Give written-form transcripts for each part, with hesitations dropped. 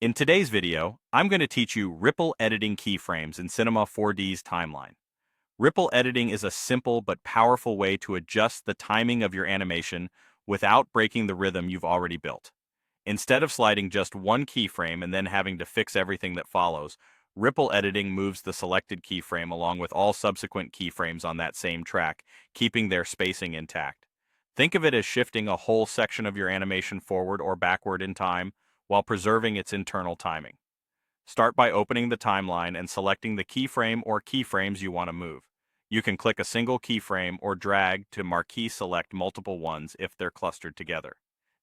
In today's video, I'm going to teach you ripple editing keyframes in Cinema 4D's timeline. Ripple editing is a simple but powerful way to adjust the timing of your animation without breaking the rhythm you've already built. Instead of sliding just one keyframe and then having to fix everything that follows, ripple editing moves the selected keyframe along with all subsequent keyframes on that same track, keeping their spacing intact. Think of it as shifting a whole section of your animation forward or backward in time while preserving its internal timing. Start by opening the timeline and selecting the keyframe or keyframes you want to move. You can click a single keyframe or drag to marquee select multiple ones if they're clustered together.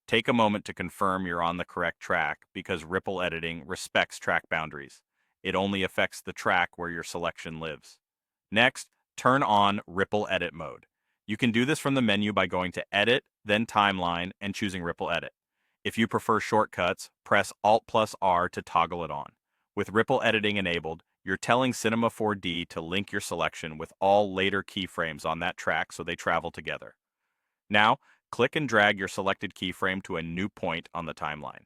Take a moment to confirm you're on the correct track because ripple editing respects track boundaries. It only affects the track where your selection lives. Next, turn on Ripple Edit mode. You can do this from the menu by going to Edit, then Timeline, and choosing Ripple Edit. If you prefer shortcuts, press Alt+R to toggle it on. With ripple editing enabled, you're telling Cinema 4D to link your selection with all later keyframes on that track so they travel together. Now, click and drag your selected keyframe to a new point on the timeline.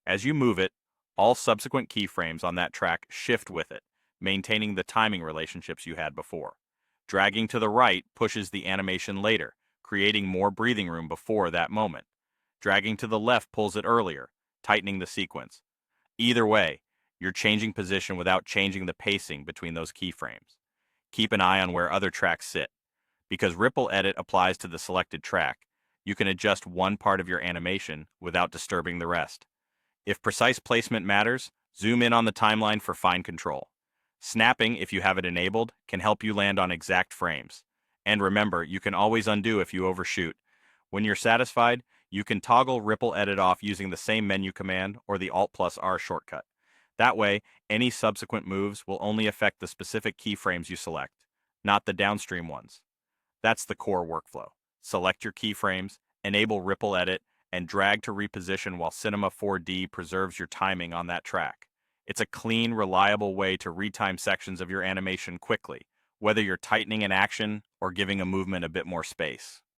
As you move it, all subsequent keyframes on that track shift with it, maintaining the timing relationships you had before. Dragging to the right pushes the animation later, creating more breathing room before that moment. Dragging to the left pulls it earlier, tightening the sequence. Either way, you're changing position without changing the pacing between those keyframes. Keep an eye on where other tracks sit. Because Ripple Edit applies to the selected track, you can adjust one part of your animation without disturbing the rest. If precise placement matters, zoom in on the timeline for fine control. Snapping, if you have it enabled, can help you land on exact frames. And remember, you can always undo if you overshoot. When you're satisfied, you can toggle Ripple Edit off using the same menu command or the Alt+R shortcut. That way, any subsequent moves will only affect the specific keyframes you select, not the downstream ones. That's the core workflow. Select your keyframes, enable Ripple Edit, and drag to reposition while Cinema 4D preserves your timing on that track. It's a clean, reliable way to retime sections of your animation quickly, whether you're tightening an action or giving a movement a bit more space.